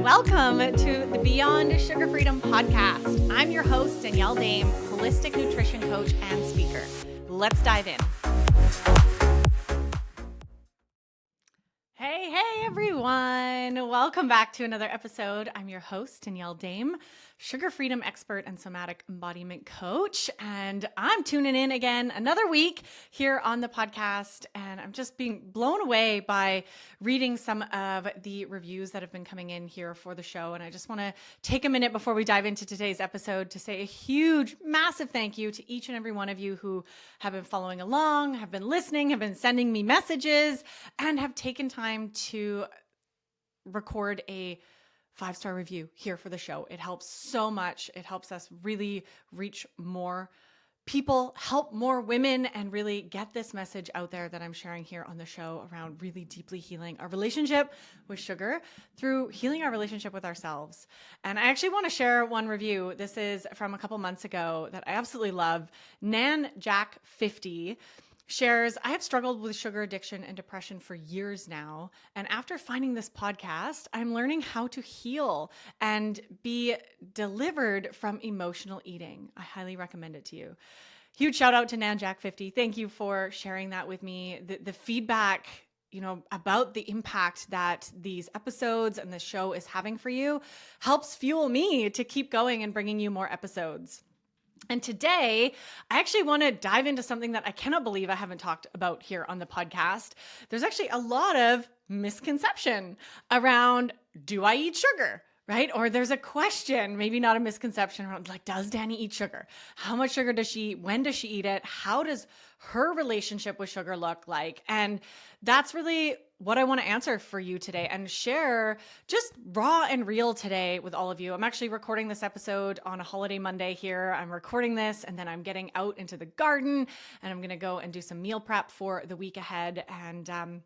Welcome to the Beyond Sugar Freedom podcast. I'm your host, Danielle Dame, holistic nutrition coach and speaker. Let's dive in. Hey, everyone. Welcome back to another episode. I'm your host, Danielle Dame, sugar freedom expert and somatic embodiment coach. And I'm tuning in again another week here on the podcast. And I'm just being blown away by reading some of the reviews that have been coming in here for the show. And I just want to take a minute before we dive into today's episode to say a huge, massive thank you to each and every one of you who have been following along, have been listening, have been sending me messages, and have taken time to record a 5-star review here for the show. It helps so much. It helps us really reach more people, help more women, and really get this message out there that I'm sharing here on the show around really deeply healing our relationship with sugar through healing our relationship with ourselves. And I actually want to share one review. This is from a couple months ago that I absolutely love. Nan Jack 50 shares, I have struggled with sugar addiction and depression for years now. And after finding this podcast, I'm learning how to heal and be delivered from emotional eating. I highly recommend it to you. Huge shout out to NanJack50. Thank you for sharing that with me. The feedback, about the impact that these episodes and the show is having for you helps fuel me to keep going and bringing you more episodes. And today, I actually want to dive into something that I cannot believe I haven't talked about here on the podcast. There's actually a lot of misconception around, do I eat sugar? Right? Or there's a question, maybe not a misconception around, like, does Dani eat sugar? How much sugar does she eat? When does she eat it? How does her relationship with sugar look like? And that's really what I want to answer for you today and share just raw and real today with all of you. I'm actually recording this episode on a holiday Monday here. I'm recording this and then I'm getting out into the garden and I'm going to go and do some meal prep for the week ahead. And,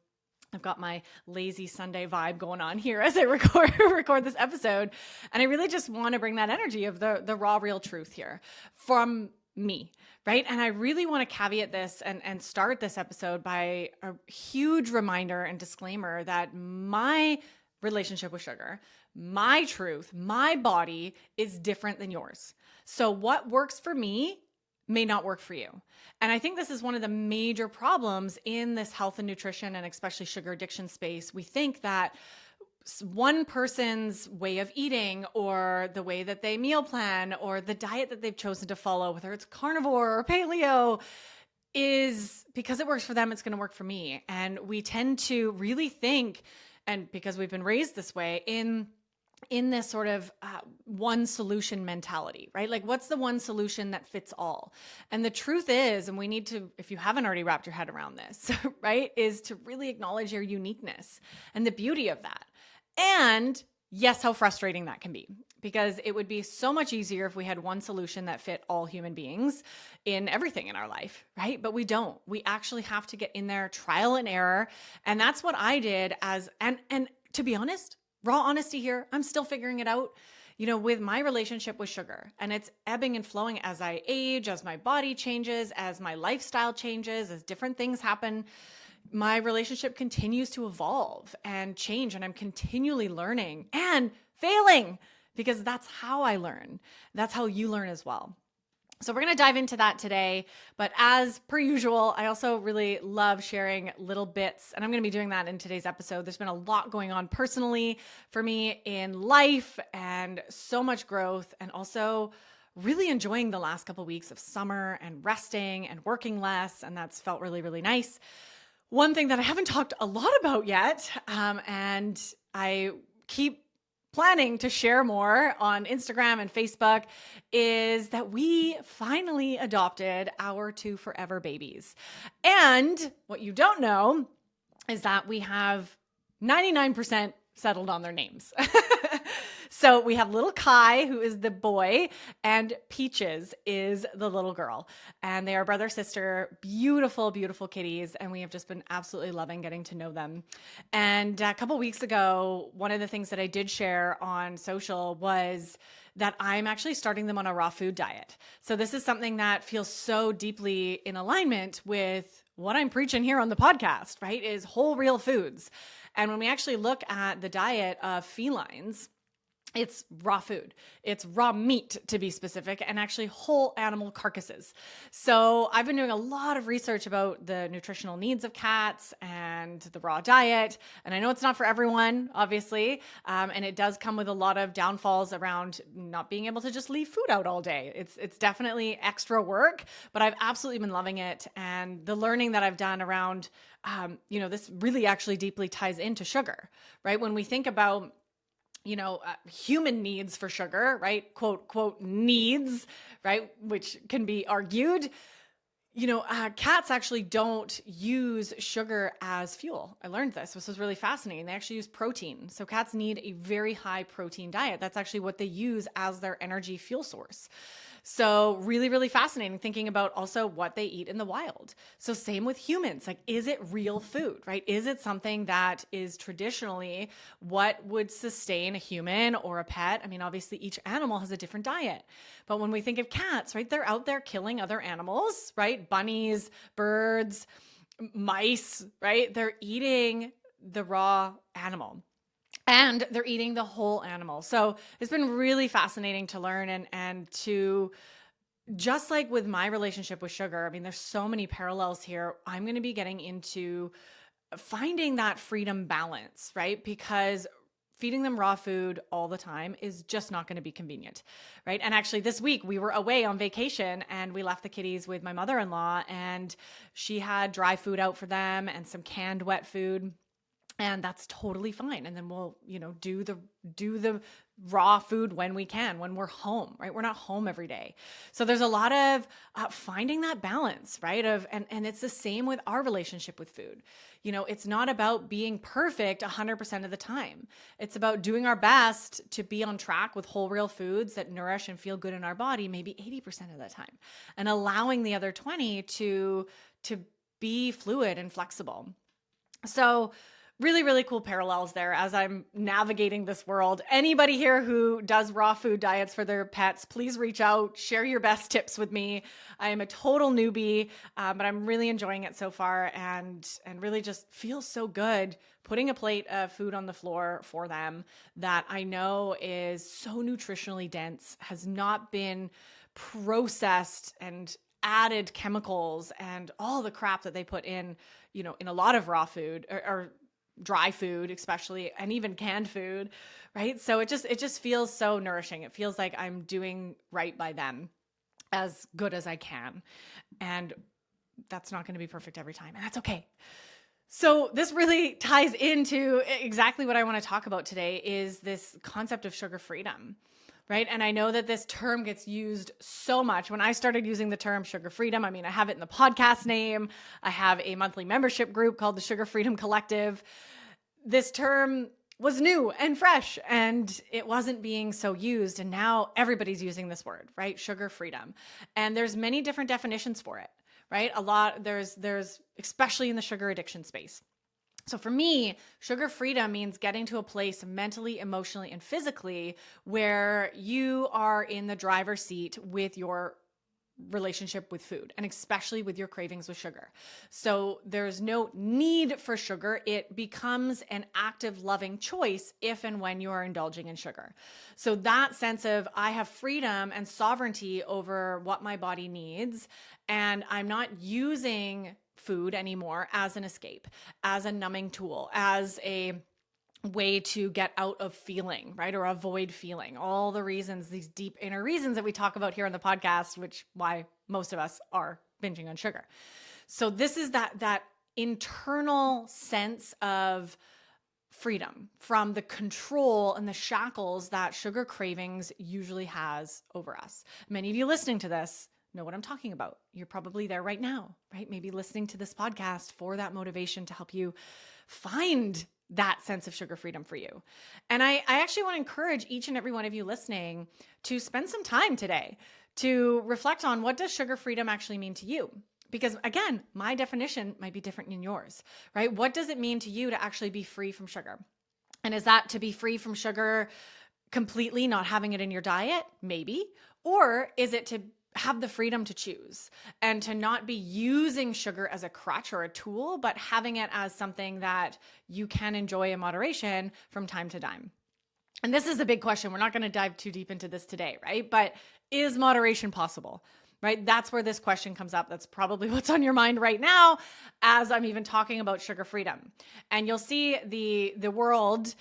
I've got my lazy Sunday vibe going on here as I record this episode. And I really just want to bring that energy of the raw, real truth here from me, right? And I really want to caveat this and start this episode by a huge reminder and disclaimer that my relationship with sugar, my truth, my body is different than yours. So what works for me may not work for you. And I think this is one of the major problems in this health and nutrition and especially sugar addiction space. We think that one person's way of eating or the way that they meal plan or the diet that they've chosen to follow, whether it's carnivore or paleo, is because it works for them, it's going to work for me. And we tend to really think, and because we've been raised this way, in this sort of one solution mentality, right? Like, what's the one solution that fits all? And the truth is, and we need to, if you haven't already wrapped your head around this, right, is to really acknowledge your uniqueness and the beauty of that. And yes, how frustrating that can be, because it would be so much easier if we had one solution that fit all human beings in everything in our life, right? But we don't. We actually have to get in there, trial and error. And that's what I did and to be honest, raw honesty here, I'm still figuring it out, with my relationship with sugar. And it's ebbing and flowing as I age, as my body changes, as my lifestyle changes, as different things happen. My relationship continues to evolve and change, and I'm continually learning and failing, because that's how I learn. That's how you learn as well. So we're going to dive into that today. But as per usual, I also really love sharing little bits, and I'm going to be doing that in today's episode. There's been a lot going on personally for me in life and so much growth, and also really enjoying the last couple of weeks of summer and resting and working less. And that's felt really, really nice. One thing that I haven't talked a lot about yet, and I keep planning to share more on Instagram and Facebook, is that we finally adopted our 2 forever babies. And what you don't know is that we have 99% settled on their names. So we have little Kai, who is the boy, and Peaches is the little girl. And they are brother, sister, beautiful, beautiful kitties. And we have just been absolutely loving getting to know them. And a couple weeks ago, one of the things that I did share on social was that I'm actually starting them on a raw food diet. So this is something that feels so deeply in alignment with what I'm preaching here on the podcast, right? Is whole, real foods. And when we actually look at the diet of felines, It's raw food. It's raw meat, to be specific, and actually whole animal carcasses. So I've been doing a lot of research about the nutritional needs of cats and the raw diet. And I know it's not for everyone, obviously. And it does come with a lot of downfalls around not being able to just leave food out all day. It's definitely extra work, but I've absolutely been loving it. And the learning that I've done around, this really actually deeply ties into sugar, right? When we think about human needs for sugar, right? Quote, needs, right? Which can be argued. Cats actually don't use sugar as fuel. I learned this. This was really fascinating. They actually use protein. So cats need a very high protein diet. That's actually what they use as their energy fuel source. So really, really fascinating thinking about also what they eat in the wild. So same with humans, like, is it real food, right? Is it something that is traditionally what would sustain a human or a pet? I mean, obviously each animal has a different diet, but when we think of cats, right, they're out there killing other animals, right? Bunnies, birds, mice, right? They're eating the raw animal. And they're eating the whole animal. So it's been really fascinating to learn and to, just like with my relationship with sugar, I mean, there's so many parallels here. I'm going to be getting into finding that freedom balance, right? Because feeding them raw food all the time is just not going to be convenient, right? And actually this week we were away on vacation and we left the kitties with my mother-in-law, and she had dry food out for them and some canned wet food. And that's totally fine. And then we'll, do the raw food when we can, when we're home, right? We're not home every day. So there's a lot of finding that balance, right? And it's the same with our relationship with food. It's not about being perfect 100% of the time. It's about doing our best to be on track with whole real foods that nourish and feel good in our body, maybe 80% of the time, and allowing the other 20 to be fluid and flexible. So really, really cool parallels there as I'm navigating this world. Anybody here who does raw food diets for their pets, please reach out, share your best tips with me. I am a total newbie, but I'm really enjoying it so far, and really just feels so good putting a plate of food on the floor for them that I know is so nutritionally dense, has not been processed and added chemicals and all the crap that they put in, in a lot of raw food or dry food, especially, and even canned food, right? So it just feels so nourishing. It feels like I'm doing right by them as good as I can. And that's not going to be perfect every time, and that's okay. So this really ties into exactly what I want to talk about today, is this concept of sugar freedom. Right. And I know that this term gets used so much. When I started using the term sugar freedom, I mean, I have it in the podcast name. I have a monthly membership group called the Sugar Freedom Collective. This term was new and fresh, and it wasn't being so used. And now everybody's using this word, right? Sugar freedom. And there's many different definitions for it, right? There's especially in the sugar addiction space. So for me, sugar freedom means getting to a place mentally, emotionally, and physically where you are in the driver's seat with your relationship with food, and especially with your cravings with sugar. So there's no need for sugar. It becomes an active, loving choice if and when you are indulging in sugar. So that sense of I have freedom and sovereignty over what my body needs, and I'm not using food anymore as an escape, as a numbing tool, as a way to get out of feeling, right? Or avoid feeling. All the reasons, these deep inner reasons that we talk about here on the podcast, which why most of us are binging on sugar. So this is that internal sense of freedom from the control and the shackles that sugar cravings usually has over us. Many of you listening to this know what I'm talking about. You're probably there right now, right? Maybe listening to this podcast for that motivation to help you find that sense of sugar freedom for you. And I actually want to encourage each and every one of you listening to spend some time today to reflect on, what does sugar freedom actually mean to you? Because again, my definition might be different than yours, right? What does it mean to you to actually be free from sugar? And is that to be free from sugar completely, not having it in your diet? Maybe. Or is it to have the freedom to choose and to not be using sugar as a crutch or a tool, but having it as something that you can enjoy in moderation from time to time? And this is a big question. We're not going to dive too deep into this today, right? But is moderation possible? Right? That's where this question comes up. That's probably what's on your mind right now as I'm even talking about sugar freedom. And you'll see the world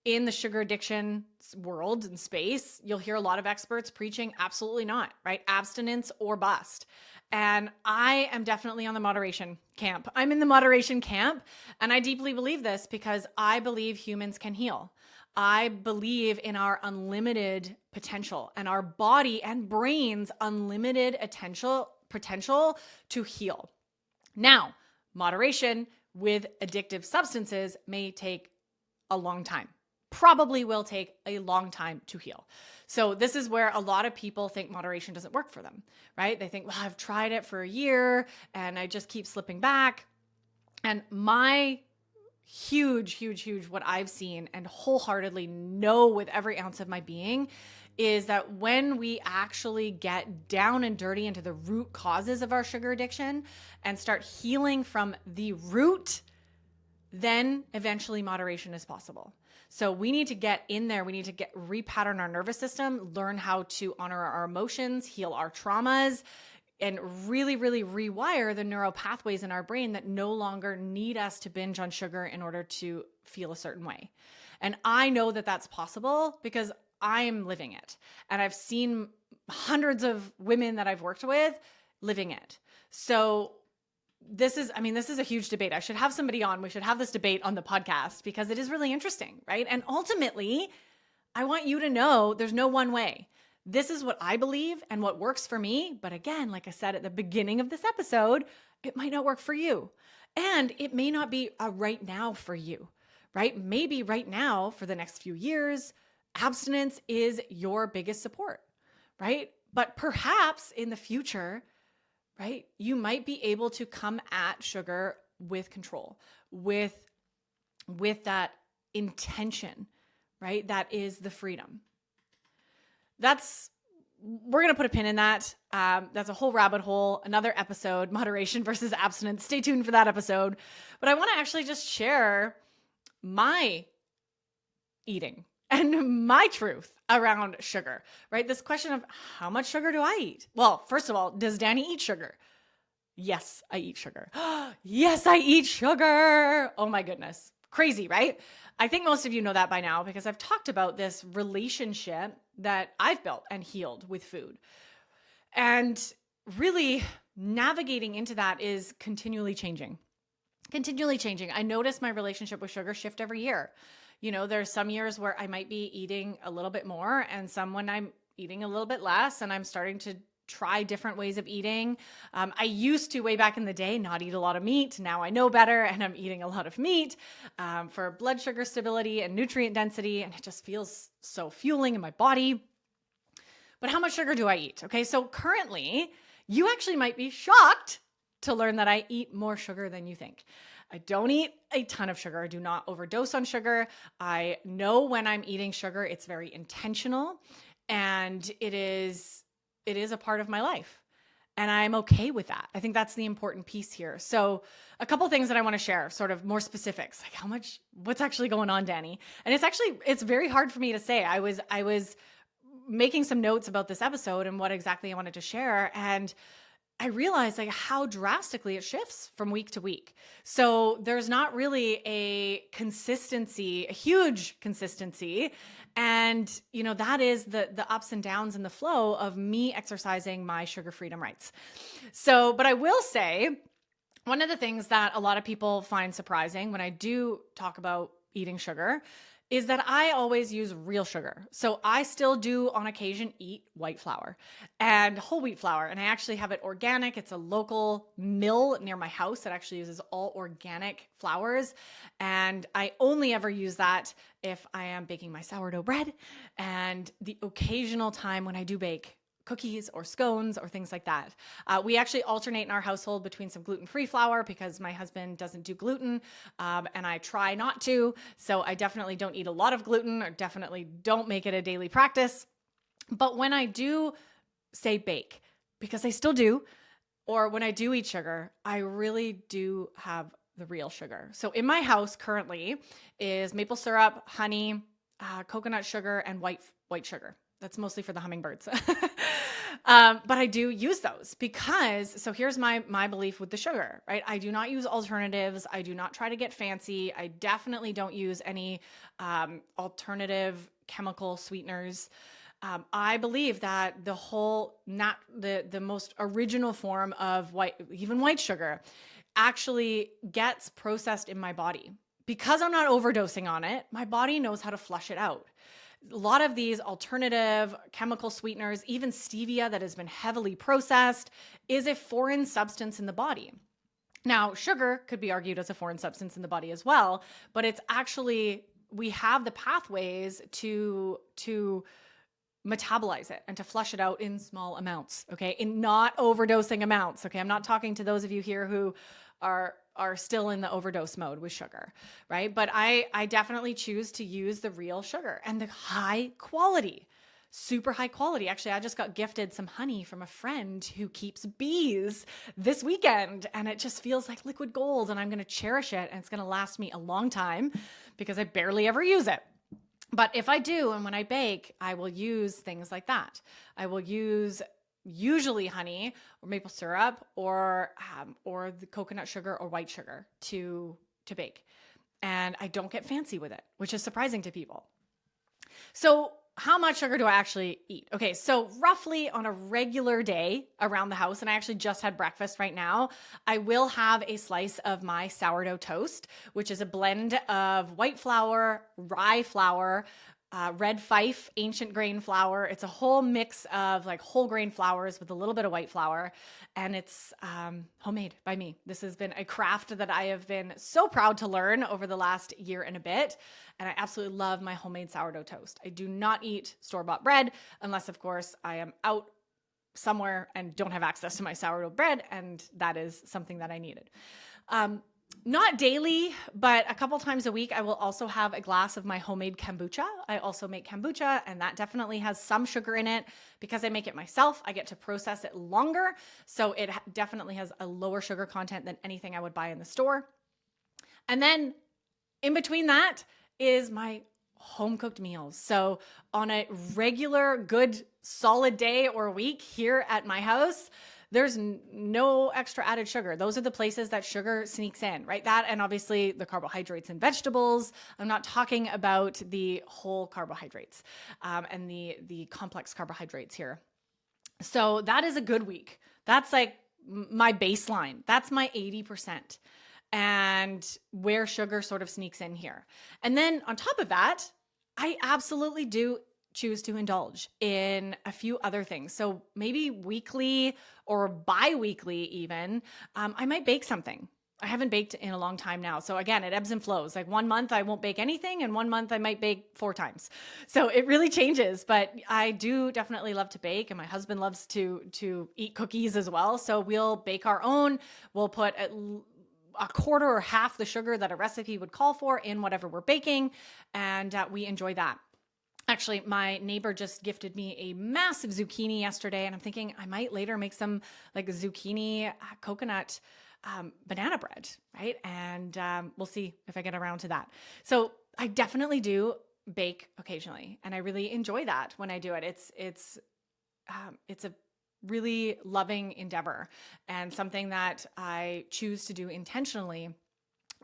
in the sugar addiction world and space, you'll hear a lot of experts preaching absolutely not, right? Abstinence or bust. And I am definitely on the moderation camp. I'm in the moderation camp, and I deeply believe this because I believe humans can heal. I believe in our unlimited potential and our body and brain's unlimited potential to heal. Now, moderation with addictive substances may take a long time. Probably will take a long time to heal. So this is where a lot of people think moderation doesn't work for them, right? They think, well, I've tried it for a year and I just keep slipping back. And my huge, what I've seen and wholeheartedly know with every ounce of my being is that when we actually get down and dirty into the root causes of our sugar addiction and start healing from the root, then eventually moderation is possible. So we need to get in there. We need to repattern our nervous system, learn how to honor our emotions, heal our traumas, and really, really rewire the neural pathways in our brain that no longer need us to binge on sugar in order to feel a certain way. And I know that that's possible because I'm living it. And I've seen hundreds of women that I've worked with living it. So this is a huge debate. I should have somebody on. We should have this debate on the podcast because it is really interesting, right? And ultimately, I want you to know there's no one way. This is what I believe and what works for me. But again, like I said at the beginning of this episode, it might not work for you. And it may not be a right now for you, right? Maybe right now for the next few years, abstinence is your biggest support, right? But perhaps in the future, right, you might be able to come at sugar with control, with that intention, right? That is the freedom. We're going to put a pin in that. That's a whole rabbit hole, another episode, moderation versus abstinence. Stay tuned for that episode. But I want to actually just share my eating and my truth around sugar, right? This question of how much sugar do I eat? Well, first of all, does Danny eat sugar? Yes, I eat sugar. Yes, I eat sugar. Oh my goodness. Crazy, right? I think most of you know that by now because I've talked about this relationship that I've built and healed with food. And really navigating into that is continually changing. I notice my relationship with sugar shift every year. You know, there's some years where I might be eating a little bit more and some when I'm eating a little bit less and I'm starting to try different ways of eating. I used to, way back in the day, not eat a lot of meat. Now I know better and I'm eating a lot of meat for blood sugar stability and nutrient density. And it just feels so fueling in my body. But how much sugar do I eat? Okay, so currently, you actually might be shocked to learn that I eat more sugar than you think. I don't eat a ton of sugar. I do not overdose on sugar. I know when I'm eating sugar, it's very intentional and it is a part of my life. And I'm okay with that. I think that's the important piece here. So a couple things that I want to share, sort of more specifics, like what's actually going on, Danny? And it's very hard for me to say. I was making some notes about this episode and what exactly I wanted to share. And I realized like how drastically it shifts from week to week. So there's not really a huge consistency. And, you know, that is the ups and downs and the flow of me exercising my sugar freedom rights. So, but I will say, one of the things that a lot of people find surprising when I do talk about eating sugar is that I always use real sugar. So I still do on occasion eat white flour and whole wheat flour. And I actually have it organic. It's a local mill near my house that actually uses all organic flours. And I only ever use that if I am baking my sourdough bread and the occasional time when I do bake cookies or scones or things like that. We actually alternate in our household between some gluten-free flour because my husband doesn't do gluten and I try not to. So I definitely don't eat a lot of gluten or definitely don't make it a daily practice. But when I do say bake, because I still do, or when I do eat sugar, I really do have the real sugar. So in my house currently is maple syrup, honey, coconut sugar and white sugar. That's mostly for the hummingbirds. But I do use those because, so here's my belief with the sugar, right? I do not use alternatives. I do not try to get fancy. I definitely don't use any alternative chemical sweeteners. I believe that the most original form of white sugar actually gets processed in my body. Because I'm not overdosing on it, my body knows how to flush it out. A lot of these alternative chemical sweeteners, even stevia that has been heavily processed, is a foreign substance in the body. Now, sugar could be argued as a foreign substance in the body as well, but it's actually, we have the pathways to metabolize it and to flush it out in small amounts, okay? In not overdosing amounts, okay? I'm not talking to those of you here who are still in the overdose mode with sugar, right? But I definitely choose to use the real sugar and the high quality, super high quality. Actually, I just got gifted some honey from a friend who keeps bees this weekend, and it just feels like liquid gold, and I'm going to cherish it, and it's going to last me a long time because I barely ever use it. But if I do, and when I bake, I will use things like that. I will use usually honey or maple syrup or the coconut sugar or white sugar to bake. And I don't get fancy with it, which is surprising to people. So how much sugar do I actually eat? Okay, so roughly on a regular day around the house, and I actually just had breakfast right now, I will have a slice of my sourdough toast, which is a blend of white flour, rye flour, red fife, ancient grain flour. It's a whole mix of like whole grain flours with a little bit of white flour, and it's homemade by me. This has been a craft that I have been so proud to learn over the last year and a bit, and I absolutely love my homemade sourdough toast. I do not eat store-bought bread unless, of course, I am out somewhere and don't have access to my sourdough bread, and that is something that I needed. Not daily, but a couple times a week, I will also have a glass of my homemade kombucha. I also make kombucha, and that definitely has some sugar in it. Because I make it myself, I get to process it longer. So it definitely has a lower sugar content than anything I would buy in the store. And then in between that is my home cooked meals. So on a regular, good, solid day or week here at my house, there's no extra added sugar. Those are the places that sugar sneaks in, right? That, and obviously the carbohydrates and vegetables. I'm not talking about the whole carbohydrates and the complex carbohydrates here. So that is a good week. That's like my baseline. That's my 80%. And where sugar sort of sneaks in here. And then on top of that, I absolutely do choose to indulge in a few other things. So maybe weekly or bi-weekly even, I might bake something. I haven't baked in a long time now. So again, it ebbs and flows. Like 1 month I won't bake anything, and 1 month I might bake 4 times. So it really changes, but I do definitely love to bake, and my husband loves to eat cookies as well. So we'll bake our own. We'll put a quarter or half the sugar that a recipe would call for in whatever we're baking, and we enjoy that. Actually, my neighbor just gifted me a massive zucchini yesterday, and I'm thinking I might later make some like zucchini coconut banana bread, right? And we'll see if I get around to that. So I definitely do bake occasionally, and I really enjoy that when I do it. It's a really loving endeavor and something that I choose to do intentionally.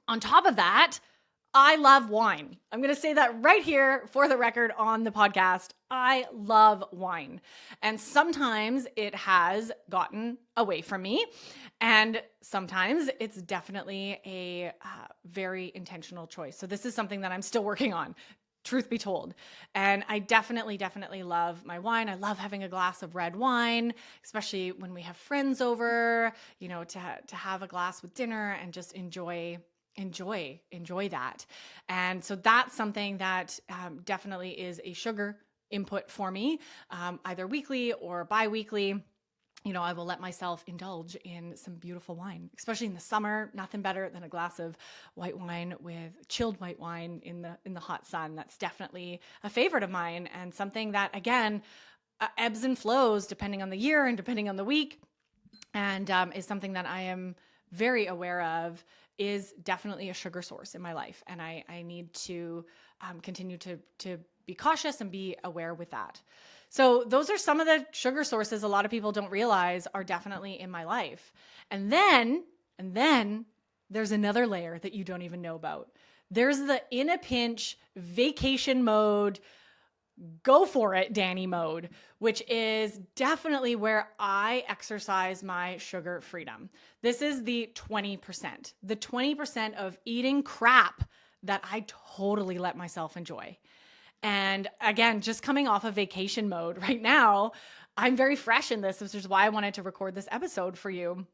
On top of that, I love wine. I'm going to say that right here for the record on the podcast. I love wine. And sometimes it has gotten away from me. And sometimes it's definitely a very intentional choice. So this is something that I'm still working on, truth be told. And I definitely love my wine. I love having a glass of red wine, especially when we have friends over, you know, to have a glass with dinner and just enjoy that. And so that's something that definitely is a sugar input for me, either weekly or bi-weekly. You know, I will let myself indulge in some beautiful wine, especially in the summer. Nothing better than a glass of white wine with chilled white wine in the hot sun. That's definitely a favorite of mine, and something that, again, ebbs and flows depending on the year and depending on the week, and is something that I am very aware of is definitely a sugar source in my life. And I need to continue to be cautious and be aware with that. So those are some of the sugar sources a lot of people don't realize are definitely in my life. And then there's another layer that you don't even know about. There's the in a pinch vacation mode, go for it, Danny mode, which is definitely where I exercise my sugar freedom. This is the 20% of eating crap that I totally let myself enjoy. And again, just coming off of vacation mode right now, I'm very fresh in this, which is why I wanted to record this episode for you,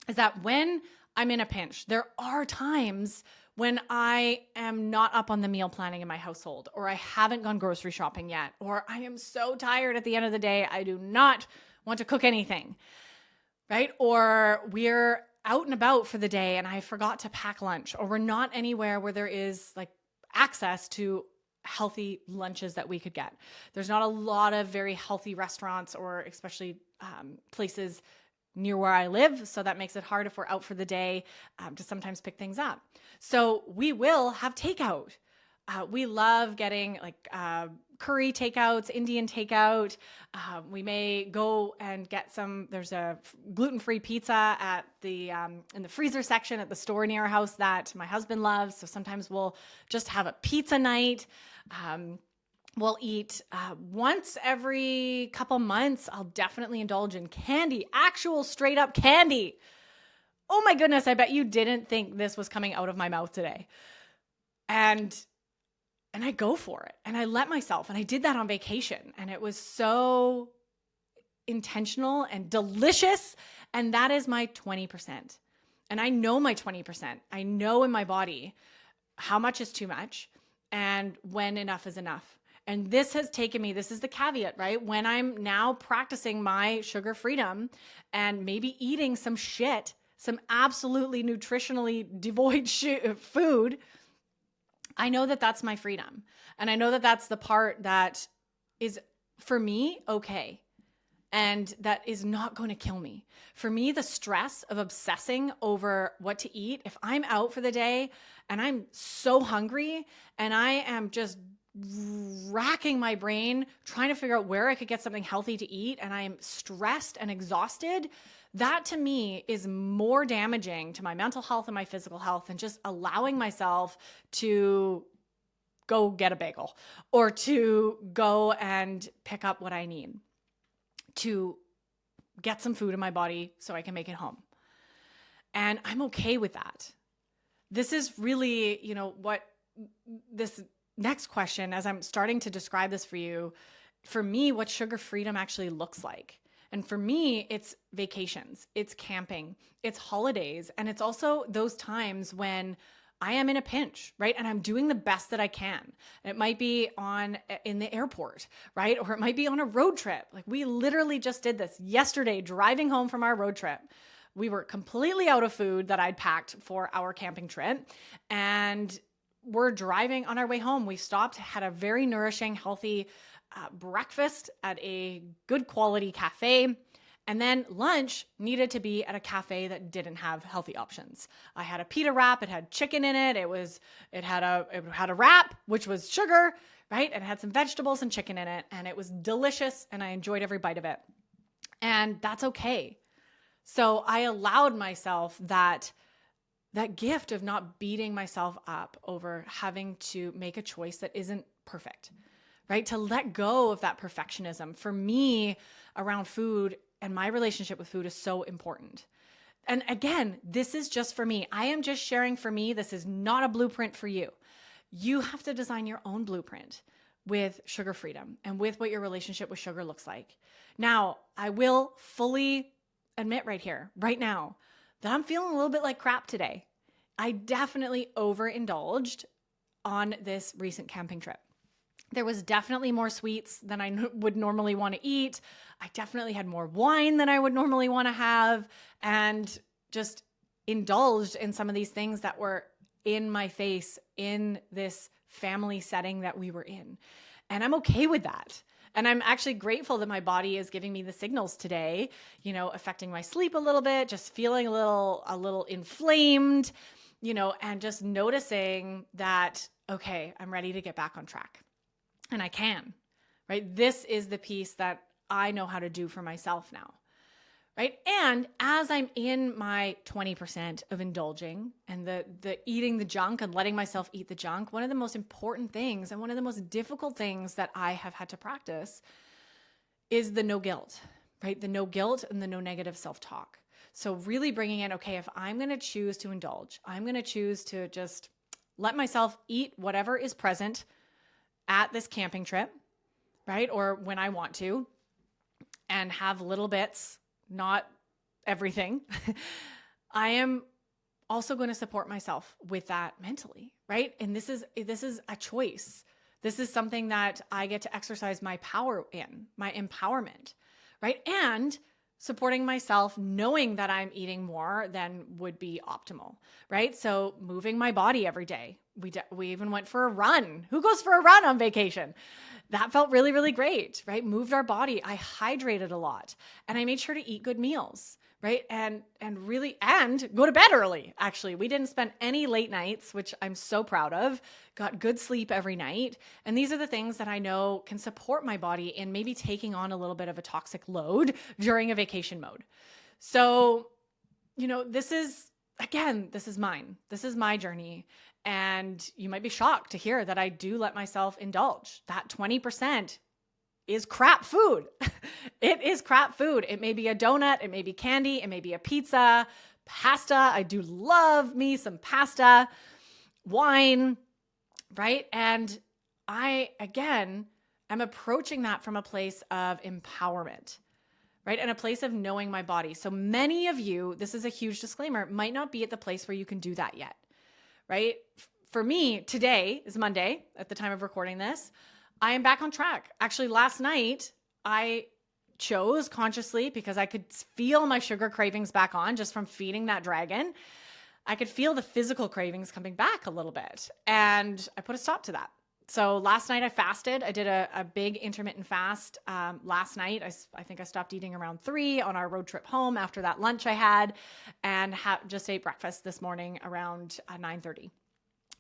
is that when I'm in a pinch, there are times when I am not up on the meal planning in my household, or I haven't gone grocery shopping yet, or I am so tired at the end of the day, I do not want to cook anything, right? Or we're out and about for the day and I forgot to pack lunch, or we're not anywhere where there is like access to healthy lunches that we could get. There's not a lot of very healthy restaurants, or especially places near where I live. So that makes it hard if we're out for the day to sometimes pick things up. So we will have takeout. We love getting like curry takeouts, Indian takeout. We may go and get there's a gluten-free pizza at the in the freezer section at the store near our house that my husband loves. So sometimes we'll just have a pizza night. We'll eat once every couple months. I'll definitely indulge in candy, actual straight up candy. Oh my goodness, I bet you didn't think this was coming out of my mouth today. And I go for it, and I let myself, and I did that on vacation, and it was so intentional and delicious. And that is my 20%. And I know my 20%. I know in my body how much is too much and when enough is enough. And this has taken me, this is the caveat, right? When I'm now practicing my sugar freedom and maybe eating some shit, some absolutely nutritionally devoid food, I know that that's my freedom. And I know that that's the part that is, for me, okay. And that is not going to kill me. For me, the stress of obsessing over what to eat, if I'm out for the day and I'm so hungry and I am just racking my brain trying to figure out where I could get something healthy to eat, and I am stressed and exhausted, that to me is more damaging to my mental health and my physical health than just allowing myself to go get a bagel or to go and pick up what I need to get some food in my body so I can make it home. And I'm okay with that. This is really, what this next question, as I'm starting to describe this for you, for me, what sugar freedom actually looks like. And for me, it's vacations, it's camping, it's holidays, and it's also those times when I am in a pinch, right? And I'm doing the best that I can. And it might be in the airport, right? Or it might be on a road trip. Like we literally just did this yesterday, driving home from our road trip. We were completely out of food that I'd packed for our camping trip. And we're driving on our way home. We stopped, had a very nourishing, healthy breakfast at a good quality cafe. And then lunch needed to be at a cafe that didn't have healthy options. I had a pita wrap. It had chicken in it. It had a wrap, which was sugar, right? And it had some vegetables and chicken in it. And it was delicious. And I enjoyed every bite of it. And that's okay. So I allowed myself that gift of not beating myself up over having to make a choice that isn't perfect, right? To let go of that perfectionism. For me, around food and my relationship with food is so important. And again, this is just for me. I am just sharing for me. This is not a blueprint for you. You have to design your own blueprint with sugar freedom and with what your relationship with sugar looks like. Now, I will fully admit right here, right now, that I'm feeling a little bit like crap today. I definitely overindulged on this recent camping trip. There was definitely more sweets than I would normally want to eat. I definitely had more wine than I would normally want to have, and just indulged in some of these things that were in my face in this family setting that we were in. And I'm okay with that. And I'm actually grateful that my body is giving me the signals today, affecting my sleep a little bit, just feeling a little inflamed, and just noticing that, okay, I'm ready to get back on track. And I can, right? This is the piece that I know how to do for myself now, right? And as I'm in my 20% of indulging and the eating the junk and letting myself eat the junk, one of the most important things and one of the most difficult things that I have had to practice is the no guilt, right? The no guilt and the no negative self-talk. So really bringing in, okay, if I'm going to choose to indulge, I'm going to choose to just let myself eat whatever is present at this camping trip, right? Or when I want to, and have little bits, not everything. I am also going to support myself with that mentally, right? And this is a choice. This is something that I get to exercise my power in, my empowerment, right? And supporting myself, knowing that I'm eating more than would be optimal, right? So moving my body every day. We even went for a run. Who goes for a run on vacation? That felt really, really great, right? Moved our body. I hydrated a lot and I made sure to eat good meals, right? And go to bed early. Actually, we didn't spend any late nights, which I'm so proud of. Got good sleep every night. And these are the things that I know can support my body in maybe taking on a little bit of a toxic load during a vacation mode. So, this is mine. This is my journey. And you might be shocked to hear that I do let myself indulge. That 20% is crap food. It is crap food. It may be a donut, it may be candy, it may be a pizza, pasta. I do love me some pasta, wine, right? And I, again, am approaching that from a place of empowerment, right? And a place of knowing my body. So many of you, this is a huge disclaimer, might not be at the place where you can do that yet, right? For me, today is Monday at the time of recording this. I am back on track. Actually, last night I chose consciously because I could feel my sugar cravings back on just from feeding that dragon. I could feel the physical cravings coming back a little bit and I put a stop to that. So last night I fasted. I did a big intermittent fast. Last night, I think I stopped eating around 3 on our road trip home after that lunch I had and just ate breakfast this morning around 9:30.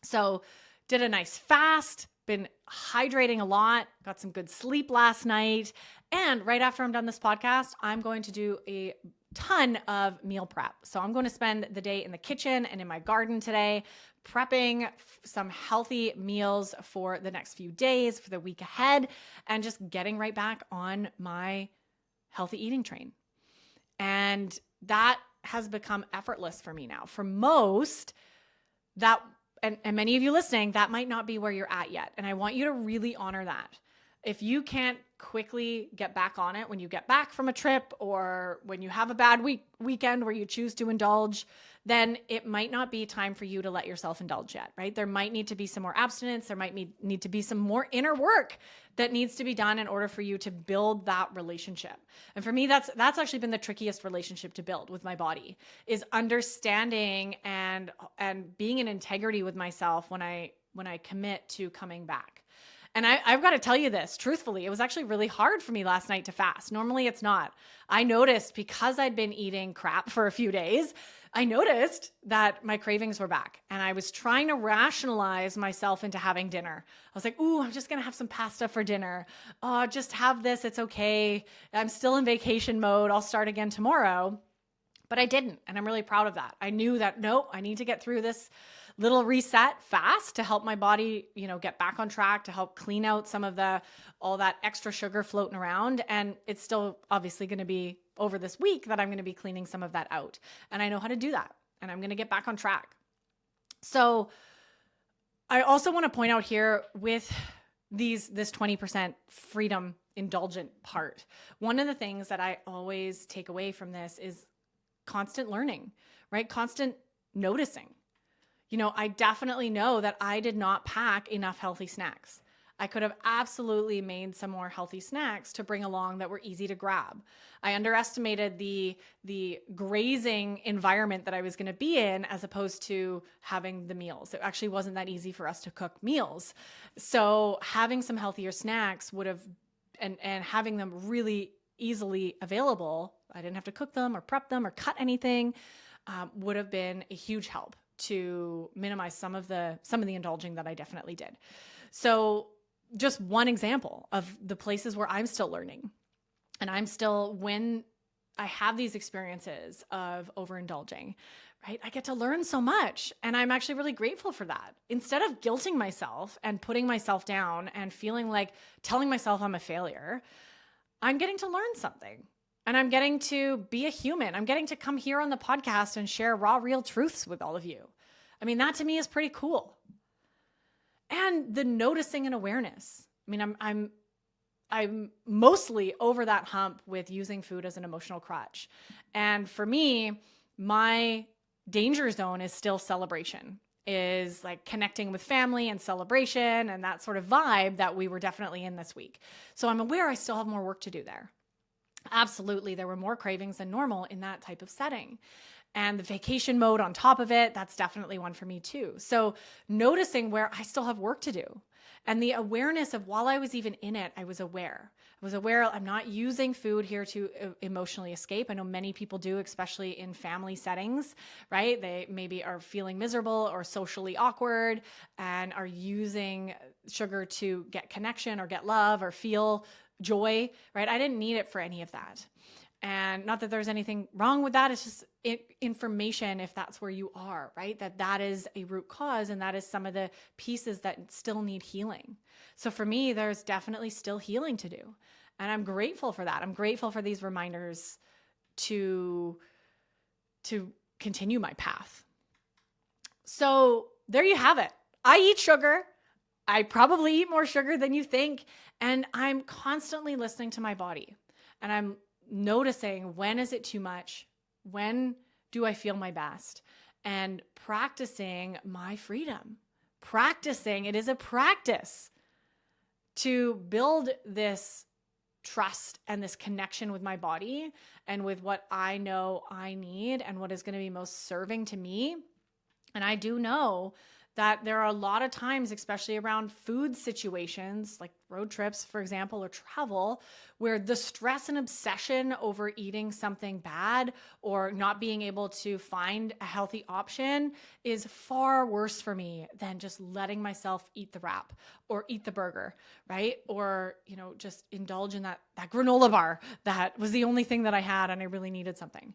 So did a nice fast, been hydrating a lot, got some good sleep last night. And right after I'm done this podcast, I'm going to do a ton of meal prep. So I'm going to spend the day in the kitchen and in my garden today, prepping some healthy meals for the next few days, for the week ahead, and just getting right back on my healthy eating train. And that has become effortless for me now. For most, that and many of you listening, that might not be where you're at yet. And I want you to really honor that. If you can't quickly get back on it when you get back from a trip or when you have a bad weekend where you choose to indulge, then it might not be time for you to let yourself indulge yet, right? There might need to be some more abstinence. There might need to be some more inner work that needs to be done in order for you to build that relationship. And for me, that's actually been the trickiest relationship to build with my body, is understanding and being in integrity with myself when I commit to coming back. And I've got to tell you this, truthfully, it was actually really hard for me last night to fast. Normally it's not. I noticed because I'd been eating crap for a few days, I noticed that my cravings were back and I was trying to rationalize myself into having dinner. I was like, ooh, I'm just going to have some pasta for dinner. Oh, just have this. It's okay. I'm still in vacation mode. I'll start again tomorrow. But I didn't. And I'm really proud of that. I knew that, nope, I need to get through this little reset fast to help my body, get back on track, to help clean out some of all that extra sugar floating around. And it's still obviously going to be over this week that I'm going to be cleaning some of that out. And I know how to do that. And I'm going to get back on track. So I also want to point out here with this 20% freedom indulgent part, one of the things that I always take away from this is constant learning, right? Constant noticing. I definitely know that I did not pack enough healthy snacks. I could have absolutely made some more healthy snacks to bring along that were easy to grab. I underestimated the grazing environment that I was going to be in as opposed to having the meals. It actually wasn't that easy for us to cook meals. So having some healthier snacks would have, and having them really easily available, I didn't have to cook them or prep them or cut anything, would have been a huge help to minimize some of the indulging that I definitely did. So just one example of the places where I'm still learning. And I'm still, when I have these experiences of overindulging, right? I get to learn so much. And I'm actually really grateful for that. Instead of guilting myself and putting myself down and feeling like telling myself I'm a failure, I'm getting to learn something. And I'm getting to be a human. I'm getting to come here on the podcast and share raw, real truths with all of you. I mean, that to me is pretty cool. And the noticing and awareness. I mean, I'm mostly over that hump with using food as an emotional crutch. And for me, my danger zone is still celebration, is like connecting with family and celebration and that sort of vibe that we were definitely in this week. So I'm aware I still have more work to do there. Absolutely, there were more cravings than normal in that type of setting. And the vacation mode on top of it, that's definitely one for me too. So noticing where I still have work to do. And the awareness of while I was even in it, I was aware. I'm not using food here to emotionally escape. I know many people do, especially in family settings, right? They maybe are feeling miserable or socially awkward and are using sugar to get connection or get love or feel joy, right? I didn't need it for any of that. And not that there's anything wrong with that. It's just information if that's where you are, right? That is a root cause and that is some of the pieces that still need healing. So for me, there's definitely still healing to do. And I'm grateful for that. I'm grateful for these reminders to continue my path. So there you have it. I eat sugar. I probably eat more sugar than you think. And I'm constantly listening to my body. And I'm noticing, when is it too much? When do I feel my best? And practicing my freedom. It is a practice to build this trust and this connection with my body and with what I know I need and what is going to be most serving to me. And I do know that there are a lot of times, especially around food situations, like road trips, for example, or travel, where the stress and obsession over eating something bad or not being able to find a healthy option is far worse for me than just letting myself eat the wrap or eat the burger, right? Or, just indulge in that granola bar that was the only thing that I had and I really needed something,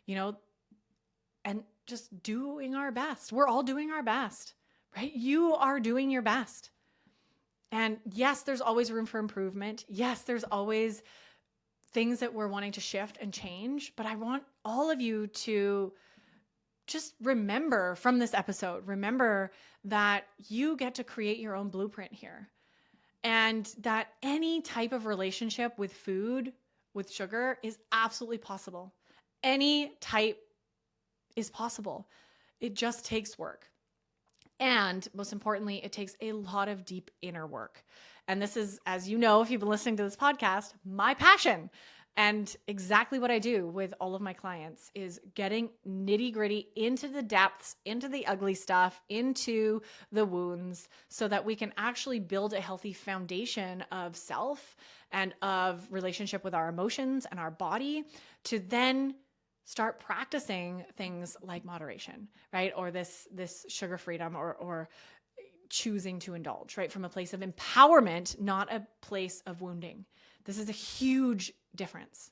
and just doing our best. We're all doing our best, right? You are doing your best. And yes, there's always room for improvement. Yes, there's always things that we're wanting to shift and change. But I want all of you to just remember from this episode, remember that you get to create your own blueprint here. And that any type of relationship with food, with sugar, is absolutely possible. Any type is possible. It just takes work. And most importantly, it takes a lot of deep inner work. And this is, as you know, if you've been listening to this podcast, my passion. And exactly what I do with all of my clients is getting nitty gritty into the depths, into the ugly stuff, into the wounds, so that we can actually build a healthy foundation of self and of relationship with our emotions and our body to then start practicing things like moderation, right? Or this sugar freedom or choosing to indulge, right? From a place of empowerment, not a place of wounding. This is a huge difference.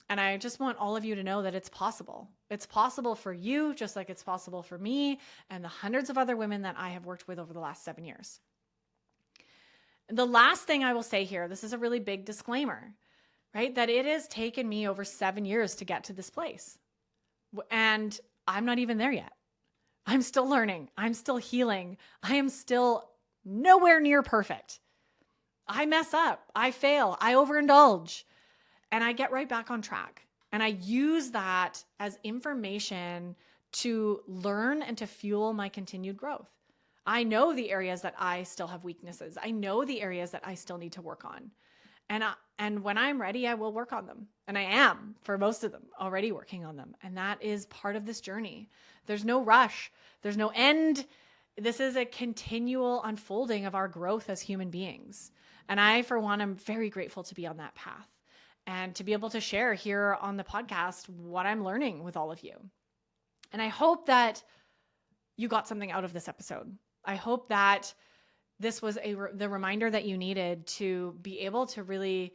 And I just want all of you to know that it's possible. It's possible for you, just like it's possible for me and the hundreds of other women that I have worked with over the last 7 years. The last thing I will say here, this is a really big disclaimer, right? That it has taken me over 7 years to get to this place. And I'm not even there yet. I'm still learning. I'm still healing. I am still nowhere near perfect. I mess up. I fail. I overindulge. And I get right back on track. And I use that as information to learn and to fuel my continued growth. I know the areas that I still have weaknesses. I know the areas that I still need to work on. And when I'm ready, I will work on them. And I am, for most of them, already working on them. And that is part of this journey. There's no rush. There's no end. This is a continual unfolding of our growth as human beings. And I, for one, am very grateful to be on that path and to be able to share here on the podcast what I'm learning with all of you. And I hope that you got something out of this episode. I hope that this was the reminder that you needed to be able to really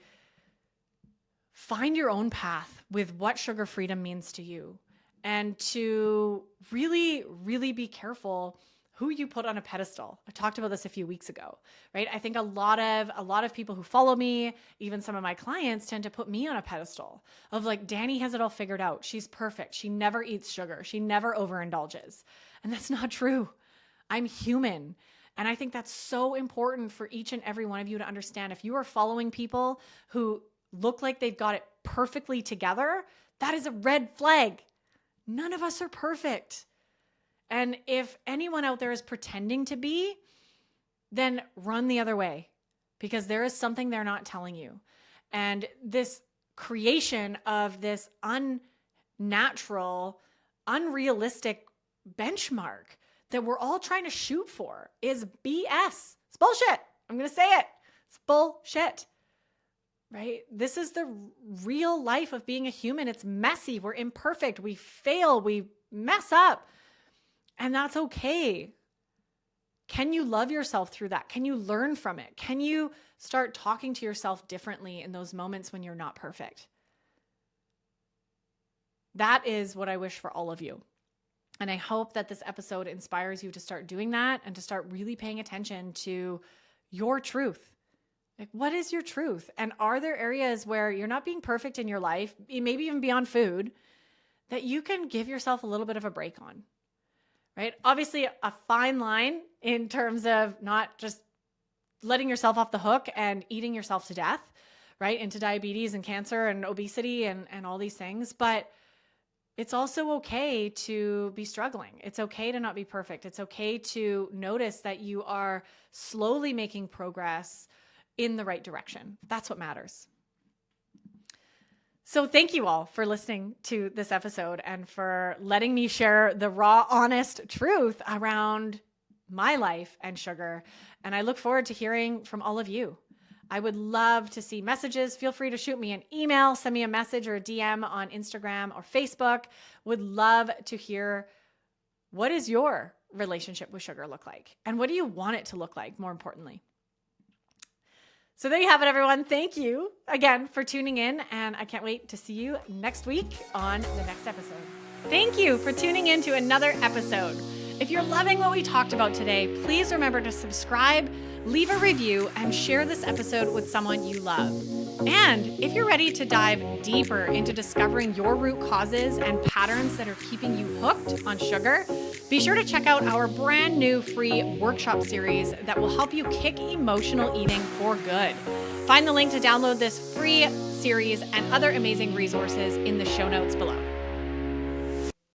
find your own path with what sugar freedom means to you, and to really, really be careful who you put on a pedestal. I talked about this a few weeks ago, right? I think a lot of people who follow me, even some of my clients, tend to put me on a pedestal of like, Dani has it all figured out. She's perfect. She never eats sugar. She never overindulges. And that's not true. I'm human. And I think that's so important for each and every one of you to understand. If you are following people who look like they've got it perfectly together, that is a red flag. None of us are perfect. And if anyone out there is pretending to be, then run the other way, because there is something they're not telling you. And this creation of this unnatural, unrealistic benchmark that we're all trying to shoot for is BS. It's bullshit. I'm going to say it. It's bullshit. Right? This is the real life of being a human. It's messy. We're imperfect. We fail. We mess up. And that's okay. Can you love yourself through that? Can you learn from it? Can you start talking to yourself differently in those moments when you're not perfect? That is what I wish for all of you. And I hope that this episode inspires you to start doing that and to start really paying attention to your truth. Like, what is your truth? And are there areas where you're not being perfect in your life, maybe even beyond food, that you can give yourself a little bit of a break on? Right? Obviously, a fine line in terms of not just letting yourself off the hook and eating yourself to death, right? Into diabetes and cancer and obesity and all these things. But it's also okay to be struggling. It's okay to not be perfect. It's okay to notice that you are slowly making progress in the right direction. That's what matters. So thank you all for listening to this episode and for letting me share the raw, honest truth around my life and sugar. And I look forward to hearing from all of you. I would love to see messages. Feel free to shoot me an email, send me a message or a DM on Instagram or Facebook. Would love to hear, what is your relationship with sugar look like? And what do you want it to look like, more importantly? So there you have it, everyone. Thank you again for tuning in, and I can't wait to see you next week on the next episode. Thank you for tuning in to another episode. If you're loving what we talked about today, please remember to subscribe, leave a review, and share this episode with someone you love. And if you're ready to dive deeper into discovering your root causes and patterns that are keeping you hooked on sugar, be sure to check out our brand new free workshop series that will help you kick emotional eating for good. Find the link to download this free series and other amazing resources in the show notes below.